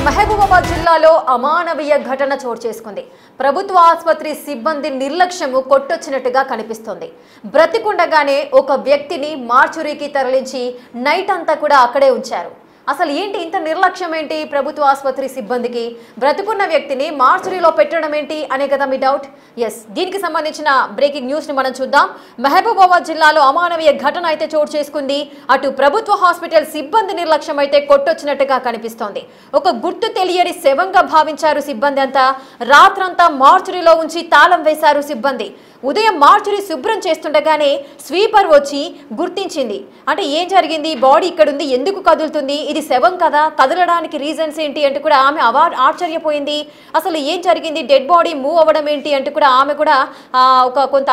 మహబూబాబాద్ జిల్లాలో అమానవీయ ఘటన చోటు చేసుకుంది. ప్రభుత్వ ఆసుపత్రి సిబ్బంది నిర్లక్ష్యము కొట్టొచ్చినట్టుగా కనిపిస్తోంది. బ్రతికుండగానే ఒక వ్యక్తిని మార్చురీకి తరలించి నైట్ అంతా కూడా అక్కడే ఉంచారు. అసలు ఏంటి ఇంత నిర్లక్ష్యం ఏంటి ప్రభుత్వ ఆసుపత్రి సిబ్బందికి? బ్రతుకున్న వ్యక్తిని మార్చురీలో పెట్టడం ఏంటి అనే కదా మీ డౌట్. ఎస్, దీనికి సంబంధించిన బ్రేకింగ్ న్యూస్ ని మనం చూద్దాం. మహబూబాబాద్ జిల్లాలో అమానవీయ ఘటన అయితే చోటు చేసుకుంది. అటు ప్రభుత్వ హాస్పిటల్ సిబ్బంది నిర్లక్ష్యం అయితే కొట్టొచ్చినట్టుగా కనిపిస్తోంది. ఒక గుర్తు తెలియని శవంగా భావించారు సిబ్బంది అంతా. రాత్రంతా మార్చురీలో ఉంచి తాళం వేశారు సిబ్బంది. ఉదయం మార్చురీ శుభ్రం చేస్తుండగానే స్వీపర్ వచ్చి గుర్తించింది. అంటే ఏం జరిగింది, బాడీ ఇక్కడ ఉంది, ఎందుకు కదులుతుంది, ఇది శవం కదా, కదలడానికి రీజన్స్ ఏంటి అంటే కూడా ఆమె ఆశ్చర్యపోయింది. అసలు ఏం జరిగింది, డెడ్ బాడీ మూవ్ అవ్వడం ఏంటి అంటే కూడా ఆమె కూడా కొంత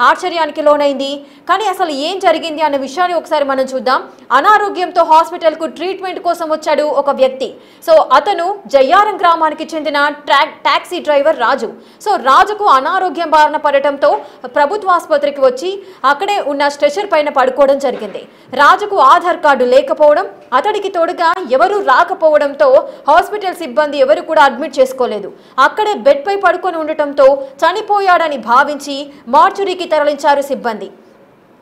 ఆశ్చర్యానికి లోనైంది. కానీ అసలు ఏం జరిగింది అనే విషయాన్ని ఒకసారి మనం చూద్దాం. అనారోగ్యంతో హాస్పిటల్కు ట్రీట్మెంట్ కోసం వచ్చాడు ఒక వ్యక్తి. సో అతను జయ్యారం గ్రామానికి చెందిన టాక్సీ డ్రైవర్ రాజు. సో రాజుకు అనారోగ్యం బారిన పడటంతో ప్రభుత్వ ఆసుపత్రికి వచ్చి అక్కడే ఉన్న స్ట్రెచర్ పైన పడుకోవడం జరిగింది. రాజుకు ఆధార్ కార్డు లేకపోవడం, అతడికి తోడుగా ఎవరు రాకపోవడంతో హాస్పిటల్ సిబ్బంది ఎవరు కూడా అడ్మిట్ చేసుకోలేదు. అక్కడే బెడ్ పై పడుకొని ఉండటంతో చనిపోయాడని భావించి మార్చురీకి తరలించారు సిబ్బంది.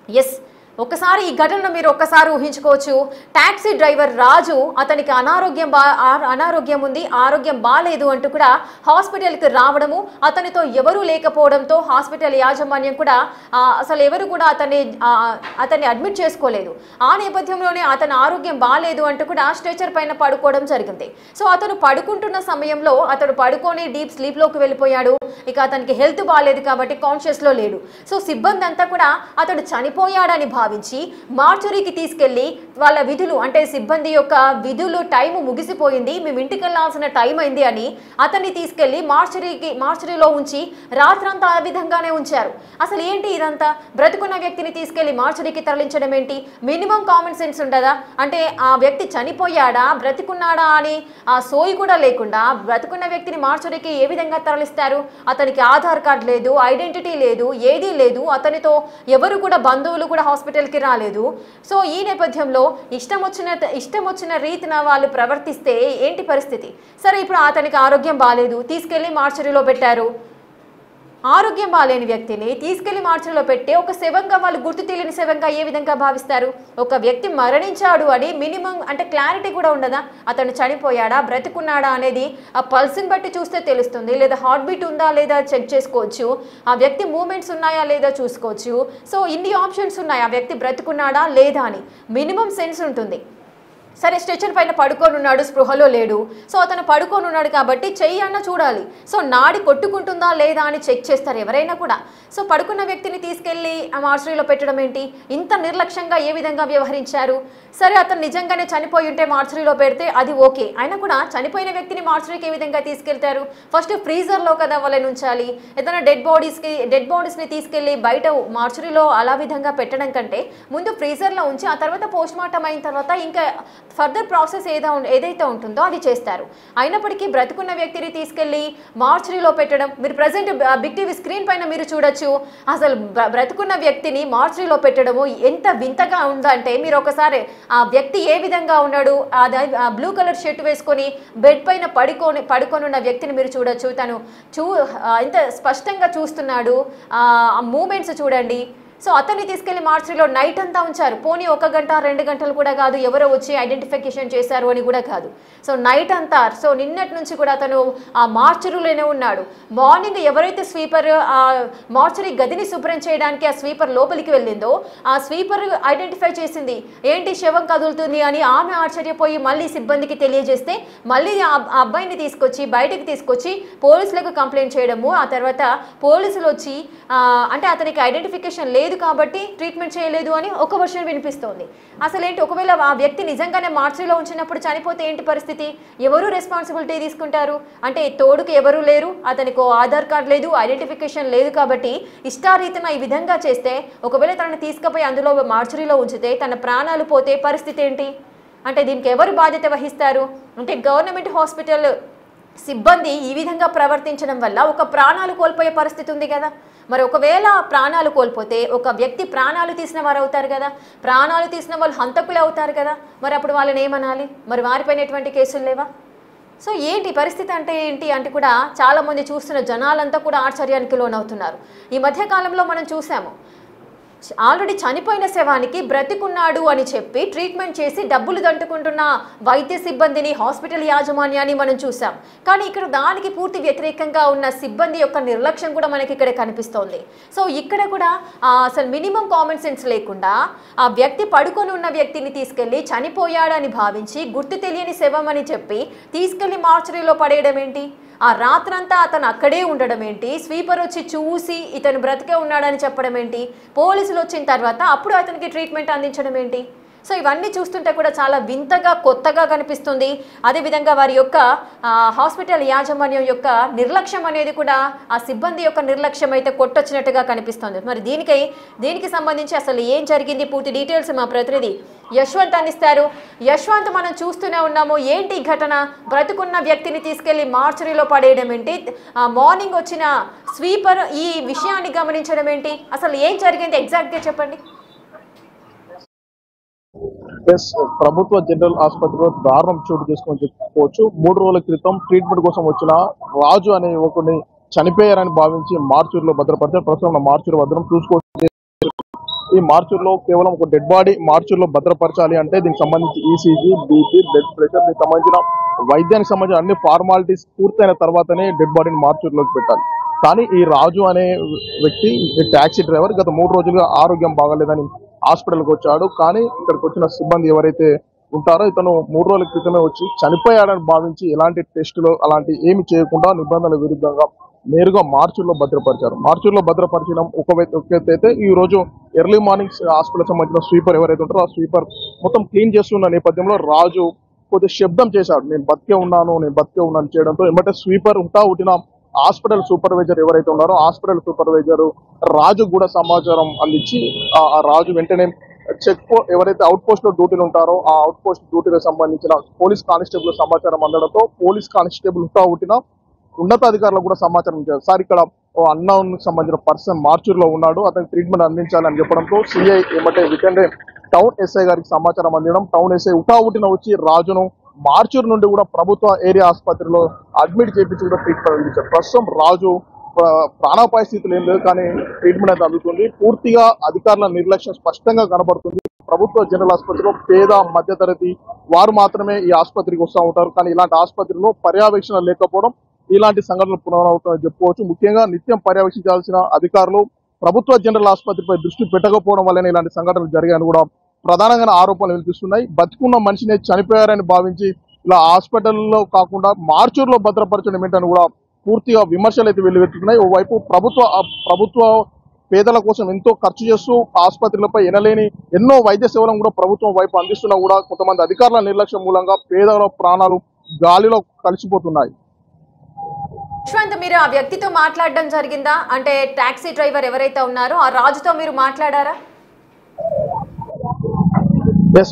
ఎస్, ఒకసారి ఈ ఘటనను మీరు ఒక్కసారి ఊహించుకోవచ్చు. టాక్సీ డ్రైవర్ రాజు అతనికి అనారోగ్యం ఉంది, ఆరోగ్యం బాలేదు అంటూ కూడా హాస్పిటల్కి రావడము, అతనితో ఎవరూ లేకపోవడంతో హాస్పిటల్ యాజమాన్యం కూడా అసలు ఎవరు కూడా అతన్ని అడ్మిట్ చేసుకోలేదు. ఆ నేపథ్యంలోనే అతని ఆరోగ్యం బాలేదు అంటూ కూడా స్ట్రెచర్ పైన పడుకోవడం జరిగింది. సో అతను పడుకుంటున్న సమయంలో అతడు పడుకొని డీప్ స్లీప్లోకి వెళ్ళిపోయాడు. ఇక అతనికి హెల్త్ బాగాలేదు కాబట్టి కాన్షియస్లో లేడు. సో సిబ్బంది అంతా కూడా అతడు చనిపోయాడని భావించి మార్చురీకి తీసుకెళ్లి వాళ్ళ విధులు అంటే సిబ్బంది యొక్క విధులు టైము ముగిసిపోయింది, మేము ఇంటికి వెళ్లాల్సిన టైం అయింది అని అతన్ని తీసుకెళ్లి మార్చురీలో ఉంచి రాత్రంతా ఆ విధంగానే ఉంచారు. అసలు ఏంటి ఇదంతా? బ్రతుకున్న వ్యక్తిని తీసుకెళ్లి మార్చురీకి తరలించడం ఏంటి? మినిమం కామన్ సెన్స్ ఉండదా? అంటే ఆ వ్యక్తి చనిపోయాడా బ్రతికున్నాడా అని ఆ సోయి కూడా లేకుండా బ్రతుకున్న వ్యక్తిని మార్చురీకి ఏ విధంగా తరలిస్తారు? అతనికి ఆధార్ కార్డు లేదు, ఐడెంటిటీ లేదు, ఏదీ లేదు, అతనితో ఎవరు కూడా బంధువులు కూడా హాస్పిటల్కి రాలేదు. సో ఈ నేపథ్యంలో ఇష్టం వచ్చిన రీతిన వాళ్ళు ప్రవర్తిస్తే ఏంటి పరిస్థితి? సరే, ఇప్పుడు అతనికి ఆరోగ్యం బాగాలేదు, తీసుకెళ్లి మార్చురీలో పెట్టారు. ఆరోగ్యం బాలేని వ్యక్తిని తీసుకెళ్లి మార్చురీలో పెట్టి ఒక శవంగా వాళ్ళు గుర్తు తెలియని శవంగా ఏ విధంగా భావిస్తారు? ఒక వ్యక్తి మరణించాడు అని మినిమం అంటే క్లారిటీ కూడా ఉండదా? అతను చనిపోయాడా బ్రతికున్నాడా అనేది ఆ పల్స్ని బట్టి చూస్తే తెలుస్తుంది. లేదా హార్ట్ బీట్ ఉందా లేదా చెక్ చేసుకోవచ్చు, ఆ వ్యక్తి మూమెంట్స్ ఉన్నాయా లేదా చూసుకోవచ్చు. సో ఇన్ని ఆప్షన్స్ ఉన్నాయి, ఆ వ్యక్తి బ్రతికున్నాడా లేదా అని మినిమం సెన్స్ ఉంటుంది. సరే, స్ట్రెచర్ పైన పడుకొని ఉన్నాడు, స్పృహలో లేడు. సో అతను పడుకొని ఉన్నాడు కాబట్టి చెయ్యి అన్న చూడాలి. సో నాడి కొట్టుకుంటుందా లేదా అని చెక్ చేస్తారు ఎవరైనా కూడా. సో పడుకున్న వ్యక్తిని తీసుకెళ్లి ఆ మార్చురీలో పెట్టడం ఏంటి? ఇంత నిర్లక్ష్యంగా ఏ విధంగా వ్యవహరించారు? సరే, అతను నిజంగానే చనిపోయి ఉంటే మార్చురీలో పెడితే అది ఓకే. అయినా కూడా చనిపోయిన వ్యక్తిని మార్చురీకి ఏ విధంగా తీసుకెళ్తారు? ఫస్ట్ ఫ్రీజర్లో కదా వాళ్ళని ఉంచాలి. ఏదైనా డెడ్ బాడీస్ని తీసుకెళ్లి బయట మార్చురీలో అలా విధంగా పెట్టడం కంటే ముందు ఫ్రీజర్లో ఉంచి ఆ తర్వాత పోస్ట్ మార్టం అయిన తర్వాత ఇంకా ఫర్దర్ ప్రాసెస్ ఏదైతే ఉంటుందో అది చేస్తారు. అయినప్పటికీ బ్రతుకున్న వ్యక్తిని తీసుకెళ్లి మార్చురీలో పెట్టడం, మీరు ప్రజెంట్ బిగ్ టీవీ స్క్రీన్ పైన మీరు చూడొచ్చు. అసలు బ్రతుకున్న వ్యక్తిని మార్చురీలో పెట్టడము ఎంత వింతగా ఉందంటే మీరు ఒకసారి ఆ వ్యక్తి ఏ విధంగా ఉన్నాడు, బ్లూ కలర్ షర్ట్ వేసుకొని బెడ్ పైన పడుకొని ఉన్న వ్యక్తిని మీరు చూడొచ్చు. తను ఎంత స్పష్టంగా చూస్తున్నాడు, ఆ మూమెంట్స్ చూడండి. సో అతన్ని తీసుకెళ్లి మార్చురీలో నైట్ అంతా ఉంచారు. పోనీ 1 గంట 2 గంటలు కూడా కాదు, ఎవరో వచ్చి ఐడెంటిఫికేషన్ చేశారు అని కూడా కాదు. సో నైట్ అంతా, సో నిన్నటి నుంచి కూడా అతను ఆ మార్చురీలోనే ఉన్నాడు. మార్నింగ్ ఎవరైతే స్వీపర్ ఆ మార్చురీ గదిని శుభ్రం చేయడానికి ఆ స్వీపర్ లోపలికి వెళ్ళిందో ఆ స్వీపర్ ఐడెంటిఫై చేసింది. ఏంటి శవం కదులుతుంది అని ఆమె ఆశ్చర్యపోయి మళ్ళీ సిబ్బందికి తెలియజేస్తే మళ్ళీ ఆ అబ్బాయిని బయటకు తీసుకొచ్చి పోలీసులకు కంప్లైంట్ చేయడము. ఆ తర్వాత పోలీసులు వచ్చి అంటే అతనికి ఐడెంటిఫికేషన్ లేదు కాబట్టి ట్రీట్మెంట్ చేయలేదు అని ఒక వర్షన్ వినిపిస్తోంది. అసలేంటి, ఒకవేళ ఆ వ్యక్తి నిజంగానే మార్చురీలో ఉంచినప్పుడు చనిపోతే ఏంటి పరిస్థితి? ఎవరు రెస్పాన్సిబిలిటీ తీసుకుంటారు? అంటే తోడుకు ఎవరు లేరు, అతనికి ఆధార్ కార్డు లేదు, ఐడెంటిఫికేషన్ లేదు కాబట్టి ఇష్టారీతిన ఈ విధంగా చేస్తే, ఒకవేళ తనని తీసుకుపోయి అందులో మార్చురీలో ఉంచితే తన ప్రాణాలు పోతే పరిస్థితి ఏంటి? అంటే దీనికి ఎవరు బాధ్యత వహిస్తారు? అంటే గవర్నమెంట్ హాస్పిటల్ సిబ్బంది ఈ విధంగా ప్రవర్తించడం వల్ల ఒక ప్రాణాలు కోల్పోయే పరిస్థితి ఉంది కదా. మరి ఒకవేళ ప్రాణాలు కోల్పోతే ఒక వ్యక్తి ప్రాణాలు తీసిన వారు అవుతారు కదా, ప్రాణాలు తీసిన వాళ్ళు హంతకులే అవుతారు కదా. మరి అప్పుడు వాళ్ళని ఏమనాలి? మరి వారిపైన ఎటువంటి కేసులు లేవా? సో ఏంటి పరిస్థితి అంటే ఏంటి అంటే కూడా చాలామంది చూస్తున్న జనాలంతా కూడా ఆశ్చర్యానికి లోనవుతున్నారు. ఈ మధ్య కాలంలో మనం చూసాము, ఆల్రెడీ చనిపోయిన శవానికి బ్రతికున్నాడు అని చెప్పి ట్రీట్మెంట్ చేసి డబ్బులు దంటుకుంటున్న వైద్య సిబ్బందిని, హాస్పిటల్ యాజమాన్యాన్ని మనం చూసాం. కానీ ఇక్కడ దానికి పూర్తి వ్యతిరేకంగా ఉన్న సిబ్బంది యొక్క నిర్లక్ష్యం కూడా మనకి ఇక్కడ కనిపిస్తోంది. సో ఇక్కడ కూడా అసలు మినిమం కామన్ సెన్స్ లేకుండా ఆ వ్యక్తి పడుకొని ఉన్న వ్యక్తిని తీసుకెళ్లి చనిపోయాడని భావించి గుర్తు తెలియని శవం అని చెప్పి తీసుకెళ్లి మార్చరీలో పడేయడం ఏంటి? ఆ రాత్రంతా అతను అక్కడే ఉండడం ఏంటి? స్వీపర్ వచ్చి చూసి ఇతను బ్రతికే ఉన్నాడని చెప్పడం ఏంటి? పోలీసులు వచ్చిన తర్వాత అప్పుడు అతనికి ట్రీట్మెంట్ అందించడం ఏంటి? సో ఇవన్నీ చూస్తుంటే కూడా చాలా వింతగా, కొత్తగా కనిపిస్తుంది. అదేవిధంగా వారి యొక్క హాస్పిటల్ యాజమాన్యం యొక్క నిర్లక్ష్యం అనేది కూడా, ఆ సిబ్బంది యొక్క నిర్లక్ష్యం అయితే కొట్టొచ్చినట్టుగా కనిపిస్తుంది. మరి దీనికి సంబంధించి అసలు ఏం జరిగింది, పూర్తి డీటెయిల్స్ మా ప్రతినిధి యశ్వంత్ అందిస్తారు. యశ్వంత్, మనం చూస్తూనే ఉన్నాము, ఏంటి ఘటన? బ్రతుకున్న వ్యక్తిని తీసుకెళ్లి మార్చరీలో పడేయడం ఏంటి? మార్నింగ్ వచ్చిన స్వీపర్ ఈ విషయాన్ని గమనించడం ఏంటి? అసలు ఏం జరిగింది ఎగ్జాక్ట్గా చెప్పండి. ప్రభుత్వ జనరల్ ఆసుపత్రిలో దారుణం చోటు చేసుకొని చెప్పుకోవచ్చు. 3 రోజుల క్రితం ట్రీట్మెంట్ కోసం వచ్చిన రాజు అనే యువకుడిని చనిపోయారని భావించి మార్చూరులో భద్రపరిచారు. ప్రస్తుతం మార్చూరు భద్రం చూసుకోవచ్చు. ఈ మార్చూరులో కేవలం ఒక డెడ్ బాడీ మార్చూరులో భద్రపరచాలి అంటే దీనికి సంబంధించి ఈసీజీ, బీపీ, బ్లడ్ ప్రెషర్, దీనికి సంబంధించిన వైద్యానికి సంబంధించిన అన్ని ఫార్మాలిటీస్ పూర్తయిన తర్వాతనే డెడ్ బాడీని మార్చూరులోకి పెట్టాలి. కానీ ఈ రాజు అనే వ్యక్తి ట్యాక్సీ డ్రైవర్ గత 3 రోజులుగా ఆరోగ్యం బాగాలేదని హాస్పిటల్కి వచ్చాడు. కానీ ఇక్కడికి వచ్చిన సిబ్బంది ఎవరైతే ఉంటారో ఇతను 3 రోజుల క్రితమే వచ్చి చనిపోయాడని భావించి ఎలాంటి టెస్టులు అలాంటి ఏమి చేయకుండా నిబంధనల విరుద్ధంగా నేరుగా మార్చూరులో భద్రపరిచారు. మార్చూరులో భద్రపరిచడం ఒక అయితే ఈ రోజు ఎర్లీ మార్నింగ్ హాస్పిటల్ సంబంధించిన స్వీపర్ ఎవరైతే ఉంటారో ఆ స్వీపర్ మొత్తం క్లీన్ చేస్తున్న నేపథ్యంలో రాజు కొద్దిగా శబ్దం చేశాడు, నేను బతికే ఉన్నాను చేయడంతో ఎమ్మటే స్వీపర్ ఉట్టిన హాస్పిటల్ సూపర్వైజర్ ఎవరైతే ఉన్నారో హాస్పిటల్ సూపర్వైజర్ రాజు కూడా సమాచారం అందించి ఆ రాజు వెంటనే ఎవరైతే అవుట్ పోస్ట్ లో డ్యూటీలు ఉంటారో ఆ అవుట్ పోస్ట్ డ్యూటీలకు సంబంధించిన పోలీస్ కానిస్టేబుల్ సమాచారం అందడంతో పోలీస్ కానిస్టేబుల్ ఉట్టిన ఉన్నతాధికారులకు కూడా సమాచారం ఇచ్చారు. సార్, ఇక్కడ అన్నౌన్ సంబంధించిన పర్సన్ మార్చూరులో ఉన్నాడు, అతనికి ట్రీట్మెంట్ అందించాలని చెప్పడంతో సిఐ ఏమంటే వెంటనే టౌన్ ఎస్ఐ గారికి సమాచారం అందడం, టౌన్ ఎస్ఐ ఉట్టిన వచ్చి రాజును మార్చూరు నుండి కూడా ప్రభుత్వ ఏరియా ఆసుపత్రిలో అడ్మిట్ చేయించి కూడా ట్రీట్మెంట్ అందించారు. ప్రస్తుతం రాజు ప్రాణాపాయ స్థితిలో ఏం లేదు, కానీ ట్రీట్మెంట్ అయితే అందుతుంది. పూర్తిగా అధికారుల నిర్లక్ష్యం స్పష్టంగా కనబడుతుంది. ప్రభుత్వ జనరల్ ఆసుపత్రిలో పేద మధ్యతరగతి వారు మాత్రమే ఈ ఆసుపత్రికి వస్తూ ఉంటారు. కానీ ఇలాంటి ఆసుపత్రిలో పర్యవేక్షణ లేకపోవడం ఇలాంటి సంఘటనలు పునరావృతమని చెప్పుకోవచ్చు. ముఖ్యంగా నిత్యం పర్యవేక్షించాల్సిన అధికారులు ప్రభుత్వ జనరల్ ఆసుపత్రిపై దృష్టి పెట్టకపోవడం వల్లనే ఇలాంటి సంఘటనలు జరిగాయని కూడా ప్రధానంగా ఆరోపణలు వినిపిస్తున్నాయి. బతికున్న మనిషిని చనిపోయారని భావించి ఇలా హాస్పిటల్లో కాకుండా మార్చూరులో భద్రపరచడం ఏంటని కూడా పూర్తిగా విమర్శలు అయితే వెల్లువెత్తుతున్నాయి. ఓవైపు ప్రభుత్వ పేదల కోసం ఎంతో ఖర్చు చేస్తూ ఆసుపత్రులపై ఎనలేని ఎన్నో వైద్య సేవలను కూడా ప్రభుత్వం వైపు అందిస్తున్నా కూడా కొంతమంది అధికారుల నిర్లక్ష్యం మూలంగా పేదల ప్రాణాలు గాలిలో కలిసిపోతున్నాయి. యశ్వంత్, మీరు ఆ వ్యక్తితో మాట్లాడడం జరిగిందా? అంటే టాక్సీ డ్రైవర్ ఎవరైతే ఉన్నారో ఆ రాజుతో మీరు మాట్లాడారా?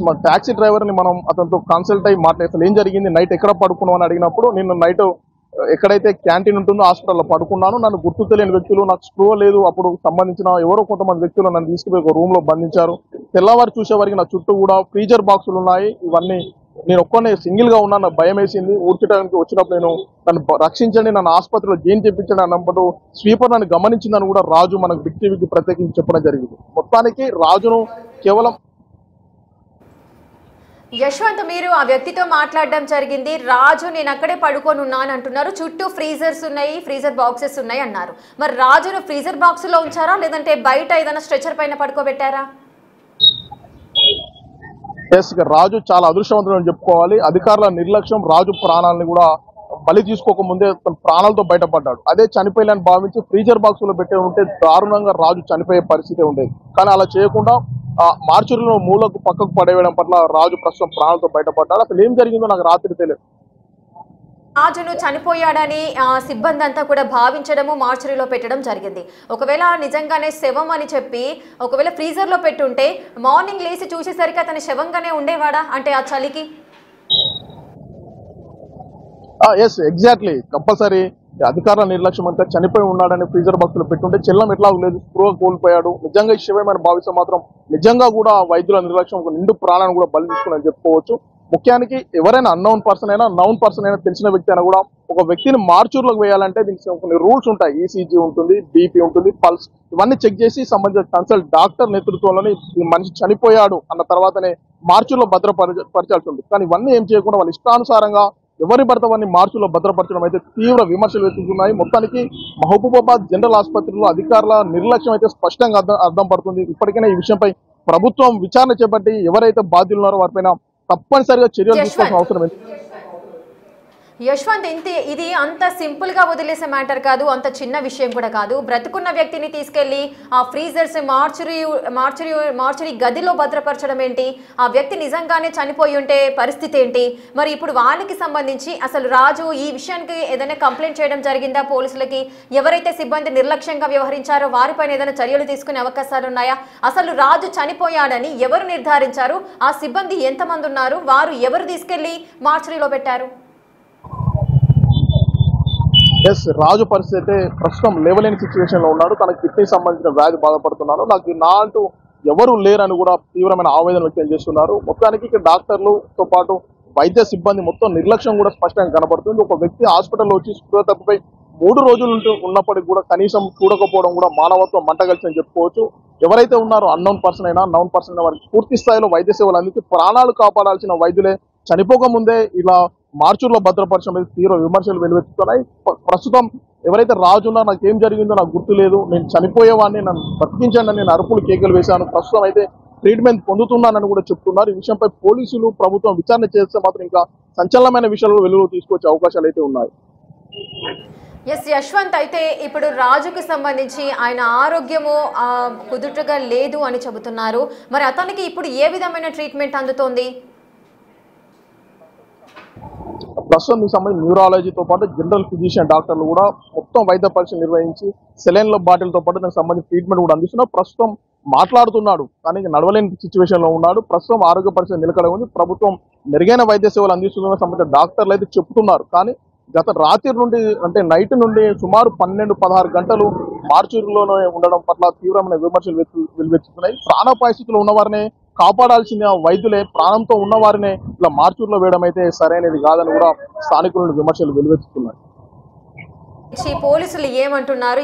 మా టాక్సీ డ్రైవర్ ని మనం అతనితో కన్సల్ట్ అయ్యి మాట్లాడే ఏం జరిగింది, నైట్ ఎక్కడ పడుకున్నావు అని అడిగినప్పుడు నేను నైట్ ఎక్కడైతే క్యాంటీన్ ఉంటుందో హాస్పిటల్లో పడుకున్నాను, నన్ను గుర్తు తెలియని వ్యక్తులు, నాకు స్పృహ లేదు, అప్పుడు సంబంధించిన ఎవరో కొంతమంది వ్యక్తులు నన్ను తీసుకుపోయి ఒక రూమ్ లో బంధించారు. తెల్లవారు చూసేవారికి నా చుట్టూ కూడా ఫ్రీజర్ బాక్సులు ఉన్నాయి. ఇవన్నీ నేను ఒక్కనే సింగిల్ గా ఉన్నా, నాకు భయం వేసింది. ఊడ్చడానికి వచ్చినప్పుడు నన్ను రక్షించండి, నన్ను ఆసుపత్రిలో జైన్ చేయించండి అన్నప్పుడు స్వీపర్ నన్ను గమనించిందని కూడా రాజు మనకు బిగ్ టీవీకి ప్రత్యేకించి చెప్పడం జరిగింది. మొత్తానికి రాజును కేవలం యశ్వంత్, మీరు ఆ వ్యక్తితో మాట్లాడడం జరిగింది. రాజు నేను అక్కడే పడుకొని ఉన్నాను అంటున్నారు, చుట్టూ ఫ్రీజర్స్ ఉన్నాయి, ఫ్రీజర్ బాక్సెస్ ఉన్నాయి అన్నారు. మరి రాజును ఫ్రీజర్ బాక్స్ లో ఉంచారా, లేదంటే బయట ఏదైనా స్ట్రెచర్ పైన పడుకోబెట్టారా? రాజు చాలా అదృష్టవంతుడు అని చెప్పుకోవాలి. అధికారుల నిర్లక్ష్యం రాజు ప్రాణాలను కూడా బలి తీసుకోకముందే తన ప్రాణాలతో బయటపడ్డాడు. అదే చనిపోయాలని భావించి ఫ్రీజర్ బాక్స్ లో పెట్టే ఉంటే దారుణంగా రాజు చనిపోయే పరిస్థితి ఉండేది. కానీ అలా చేయకుండా మార్చూరులో మూలకు పక్కకు పడేయడం పట్ల రాజు ప్రస్తుతం ప్రాణాలతో బయటపడ్డాడు. అసలు ఏం జరిగిందో నాకు రాత్రి తెలియదు. రాజును చనిపోయాడని సిబ్బంది అంతా కూడా భావించడము, మార్చరీలో పెట్టడం జరిగింది. ఒకవేళ నిజంగానే శవం అని చెప్పి ఒకవేళ ఫ్రీజర్ లో పెట్టుంటే మార్నింగ్ లేచి చూసేసరికి అతని శవంగానే ఉండేవాడా? అంటే ఆ చలికి ఎగ్జాక్ట్లీ కంపల్సరీ అధికారుల నిర్లక్ష్యం అంతా చనిపోయి ఉన్నాడని ఫ్రీజర్ బాక్స్ లో పెట్టుంటే చెల్లం ఎట్లా లేదు, స్పృహ కోల్పోయాడు. నిజంగా ఈ శవమైన భావిస్తే మాత్రం నిజంగా కూడా వైద్యుల నిర్లక్ష్యం ఒక నిండు ప్రాణాన్ని కూడా బలి తీసుకుని చెప్పుకోవచ్చు. ముఖ్యానికి ఎవరైనా అన్నౌన్ పర్సన్ అయినా నౌన్ పర్సన్ అయినా తెలిసిన వ్యక్తి అయినా కూడా ఒక వ్యక్తిని మార్చూర్లోకి వేయాలంటే దీనికి కొన్ని రూల్స్ ఉంటాయి. ఈసీజీ ఉంటుంది, బీపీ ఉంటుంది, పల్స్ ఇవన్నీ చెక్ చేసి సంబంధించిన కన్సల్ట్ డాక్టర్ నేతృత్వంలోనే ఈ మనిషి చనిపోయాడు అన్న తర్వాతనే మార్చూర్లో భద్రపరచాల్సి ఉంది. కానీ ఇవన్నీ ఏం చేయకుండా వాళ్ళ ఇష్టానుసారంగా ఎవరి పడితే వారిని మార్చులో భద్రపరచడం అయితే తీవ్ర విమర్శలు వెతుకుతున్నాయి. మొత్తానికి మహబూబాబాద్ జనరల్ ఆసుపత్రిలో అధికారుల నిర్లక్ష్యం అయితే స్పష్టంగా అర్థం పడుతుంది. ఇప్పటికైనా ఈ విషయంపై ప్రభుత్వం విచారణ చేపట్టి ఎవరైతే బాధ్యులు ఉన్నారో వారిపైన తప్పనిసరిగా చర్యలు తీసుకోవాల్సిన అవసరం ఉంది. యశ్వంత్, ఇది అంత సింపుల్ గా వదిలేసే మ్యాటర్ కాదు, అంత చిన్న విషయం కూడా కాదు. బ్రతుకున్న వ్యక్తిని తీసుకెళ్లి ఆ ఫ్రీజర్స్ మార్చురీ గదిలో భద్రపరచడం ఏంటి? ఆ వ్యక్తి నిజంగానే చనిపోయి ఉంటే పరిస్థితి ఏంటి? మరి ఇప్పుడు వాళ్ళకి సంబంధించి అసలు రాజు ఈ విషయానికి ఏదైనా కంప్లైంట్ చేయడం జరిగిందా పోలీసులకి? ఎవరైతే సిబ్బంది నిర్లక్ష్యంగా వ్యవహరించారో వారిపైన ఏదైనా చర్యలు తీసుకునే అవకాశాలు ఉన్నాయా? అసలు రాజు చనిపోయాడని ఎవరు నిర్ధారించారు? ఆ సిబ్బంది ఎంతమంది ఉన్నారు? వారు ఎవరు తీసుకెళ్లి మార్చురీలో పెట్టారు? రాజు పరిస్థితి అయితే ప్రస్తుతం లేవలేని సిచ్యువేషన్ లో ఉన్నాడు. తనకు కిడ్నీ సంబంధించిన వ్యాధి బాధపడుతున్నాడు. నా అంటూ ఎవరు లేరని కూడా తీవ్రమైన ఆవేదన వ్యక్తం చేస్తున్నారు. మొత్తానికి ఇక్కడ డాక్టర్లతో పాటు వైద్య సిబ్బంది మొత్తం నిర్లక్ష్యం కూడా స్పష్టంగా కనబడుతుంది. ఒక వ్యక్తి హాస్పిటల్లో వచ్చి స్పృహ తప్పిపై 3 రోజులు ఉన్నప్పటికీ కూడా కనీసం చూడకపోవడం కూడా మానవత్వం మంటగలిసి అని చెప్పుకోవచ్చు. ఎవరైతే ఉన్నారో అన్నౌన్ పర్సన్ అయినా నౌన్ పర్సన్ అయినా వారికి పూర్తి స్థాయిలో వైద్య సేవలు అందించి ప్రాణాలు కాపాడాల్సిన వైద్యులే చనిపోకముందే ఇలా మార్చూర్లో భద్రపరచడం మీద తీవ్ర విమర్శలు వెలువెత్తుతున్నాయి. ప్రస్తుతం ఎవరైతే రాజు ఉన్నా నాకేం జరిగిందో నాకు గుర్తు లేదు, నేను చనిపోయేవాడిని, నన్ను బతికించండి అని నేను అరుపులు కేకలు వేశాను, ప్రస్తుతం అయితే ట్రీట్మెంట్ పొందుతున్నానని కూడా చెప్తున్నారు. ఈ విషయంపై పోలీసులు ప్రభుత్వం విచారణ చేస్తే మాత్రం ఇంకా సంచలనమైన విషయాలు వెలుగు తీసుకొచ్చే అవకాశాలు అయితే ఉన్నాయి. యశ్వంత్, అయితే ఇప్పుడు రాజుకి సంబంధించి ఆయన ఆరోగ్యము కుదుటగా లేదు అని చెబుతున్నారు. మరి అతనికి ఇప్పుడు ఏ విధమైన ట్రీట్మెంట్ అందుతోంది? ప్రస్తుతం ఈ సంబంధించి న్యూరాలజీతో పాటు జనరల్ ఫిజిషియన్ డాక్టర్లు కూడా మొత్తం వైద్య పరీక్షలు నిర్వహించి సెలైన్ల బాటిల్తో పాటు దానికి సంబంధించి ట్రీట్మెంట్ కూడా అందిస్తున్నారు. ప్రస్తుతం మాట్లాడుతున్నాడు కానీ నడవలేని సిచ్యువేషన్ లో ఉన్నాడు. ప్రస్తుతం ఆరోగ్య పరిస్థితి నిలకడ ఉంది. ప్రభుత్వం మెరుగైన వైద్య సేవలు అందిస్తుందని సంబంధించిన డాక్టర్లు అయితే చెప్తున్నారు. కానీ గత రాత్రి నుండి అంటే నైట్ నుండి సుమారు 12-16 గంటలు మార్చూరులోనే ఉండడం పట్ల తీవ్రమైన విమర్శలు వెలువెత్తుతున్నాయి. ప్రాణాపాయ స్థితిలో ఉన్నవారినే కాపాడాల్సిన వైద్యులే ప్రాణంతో ఉన్నవారినే ఇలా మార్చూరులో వేయడం అయితే సరైనది కాదని కూడా స్థానికుల విమర్శలు వెలువెత్తుతున్నాయి. పోలీసులు ఏమంటున్నారు?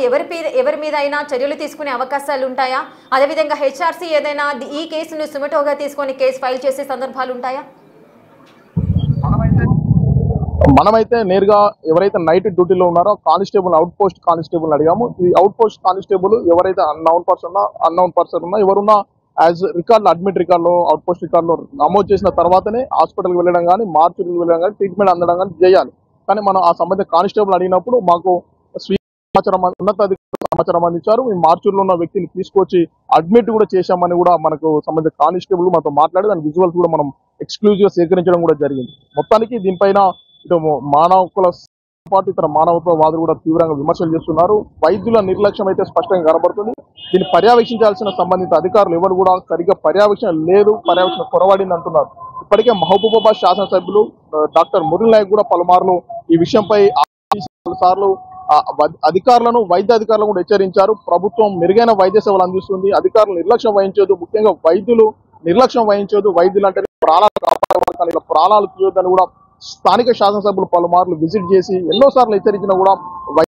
ఎవరి మీద అయినా చర్యలు తీసుకునే అవకాశాలు ఉంటాయా? అదేవిధంగా హెచ్ఆర్సీ ఏదైనా ఈ కేసును సుమటోగా తీసుకొని కేసు ఫైల్ చేసే సందర్భాలు ఉంటాయా? మనమైతే నేరుగా ఎవరైతే నైట్ డ్యూటీలో ఉన్నారో కానిస్టేబుల్ అవుట్ పోస్ట్ కానిస్టేబుల్ అడిగాము. ఈ అవుట్ పోస్ట్ కానిస్టేబుల్ ఎవరైతే అన్నౌన్ పర్సన్ ఉన్నా ఎవరున్నా యాజ్ రికార్డులో అడ్మిట్ రికార్డులో అవుట్ పోస్ట్ రికార్డులో నమోదు చేసిన తర్వాతనే హాస్పిటల్కి వెళ్ళడం కానీ మార్చురీకి వెళ్ళడం కానీ ట్రీట్మెంట్ అందడం కానీ చేయాలి. కానీ మనం ఆ సంబంధిత కానిస్టేబుల్ అడిగినప్పుడు మాకు ఉన్నతాధికారులు సమాచారం అందించారు. ఈ మార్చూరులో ఉన్న వ్యక్తిని తీసుకొచ్చి అడ్మిట్ కూడా చేశామని కూడా మనకు సంబంధిత కానిస్టేబుల్ మాతో మాట్లాడి దాని విజువల్స్ కూడా మనం ఎక్స్క్లూజివ్ గా సేకరించడం కూడా జరిగింది. మొత్తానికి దీనిపైన ఇటు మానవకుల పాటు ఇతర మానవతావాదులు కూడా తీవ్రంగా విమర్శలు చేస్తున్నారు. వైద్యుల నిర్లక్ష్యం అయితే స్పష్టంగా కనబడుతుంది. దీన్ని పర్యవేక్షించాల్సిన సంబంధిత అధికారులు ఎవరు కూడా సరిగ్గా పర్యవేక్షణ లేదు, పర్యవేక్షణ కొరవడింది అంటున్నారు. ఇప్పటికే మహబూబాబాద్ శాసనసభ్యులు డాక్టర్ మురళి నాయక్ కూడా పలుమార్లు ఈ విషయంపై సార్లు అధికారులను వైద్య అధికారులను కూడా హెచ్చరించారు. ప్రభుత్వం మెరుగైన వైద్య సేవలు అందిస్తుంది, అధికారులు నిర్లక్ష్యం వహించదు, ముఖ్యంగా వైద్యులు నిర్లక్ష్యం వహించదు. వైద్యులు అంటే ప్రాణాలు కాపాడేవాళ్ళు కానీ ఇలా ప్రాణాలు తీయొద్దని కూడా స్థానిక శాసనసభ్యులు పలుమార్లు విజిట్ చేసి ఎన్నోసార్లు హెచ్చరించినా కూడా